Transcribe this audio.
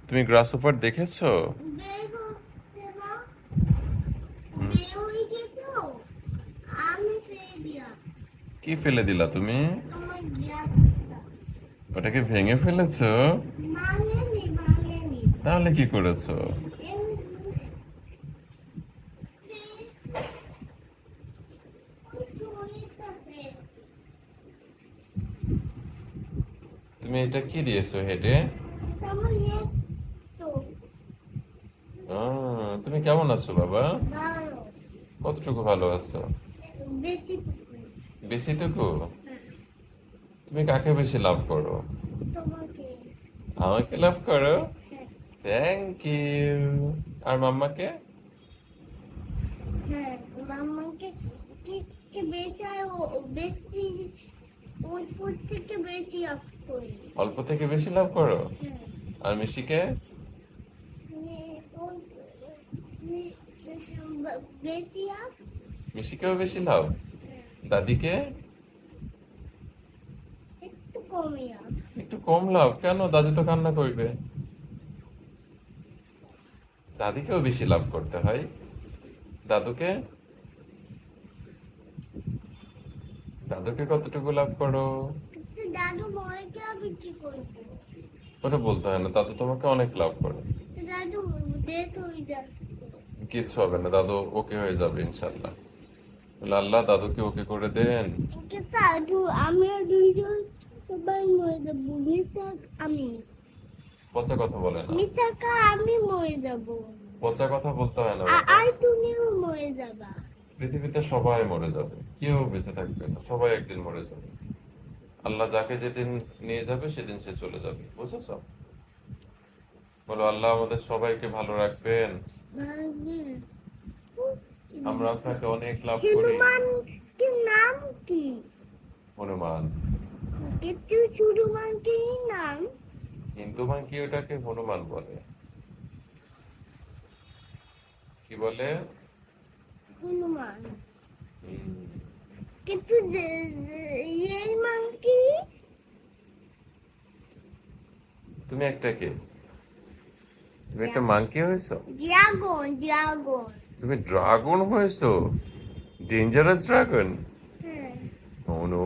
তুমি গ্রাসহপার দেখেছো? বের হচ্ছে না, হুম, বের হয়ে গেছো, আমি ফেলে দিলাম কি ফেলে দিলা তুমি? আমার গ্লাসটা। ওটাকে ভেঙে ফেলেছো? ভাঙেনি, ভাঙেনি। তাহলে কি করেছো? তুমি এটা কি দিয়েছো হেডে? তুমি কেমন আছো বাবা? কতটুকু ভালো আছো? বেশি বেশিটুকু? তুমি কাকে বেশি লাভ করো? তোমাকে। আমাকে লাভ করো? Thank you. আর মাম্মাকে? হ্যাঁ, মামাকে কি কি বেশি আর বেশি ওর থেকে বেশি আপ করি। অল্প থেকে বেশি লাভ করো? হ্যাঁ, আর মিশিকে? ওর বেশি আপ। মিশিকেও বেশি লাভ? দাদিকে? একটু কমই আপ। একটু কম লাভ কেন? দাদি তো কান্না করবে। দাদিকেও বেশি লাভ করতে হয়। দাদুকে? দাদুকে কতটুকু লাভ করো? কিন্তু দাদু ময়কে আমি কি করবো? ওটা বলতে হয় না, দাদু তোমাকে অনেক লাভ করে। তো দাদু ডেট হয়ে যাচ্ছে। কিচ্ছু হবে না, দাদু ওকে হয়ে যাবে ইনশাল্লাহ। বলে আল্লাহ দাদুকে ওকে করে দেন। কিন্তু দাদু আমরা দুইজন সবাই মরে যাবো, আমি পচা কথা বলে না। মিশাকা আমি মরে যাবো। পচা কথা বলতে হয় না বাবা। আর তুমিও মরে যাবা। পৃথিবীতে সবাই মরে যাবে, কেউ বেঁচে থাকবে না, সবাই একদিন মরে যাবে। আল্লাহ যাকে যেদিন নিয়ে যাবে সেদিন সে চলে যাবে, বুঝেছ? বলো আল্লাহ আমাদের সবাইকে ভালো রাখবেন। ভাবি, আমরা আপনাকে অনেক লাভ করি। হনুমান কি নাম কি? হনুমান? কিন্তু হনুমান কি নাম? হিন্দু ভাঙ্কি ওটাকে হনুমান বলে। কি বলে? হনুমান। হুম, কিন্তু এই মাংকি তুমি একটা কে? তুমি একটা মাঙ্কি হয়েছো? Dragon, dragon. তুমি ড্রাগন হয়েছো? Dangerous dragon? হ্যাঁ। ও নো।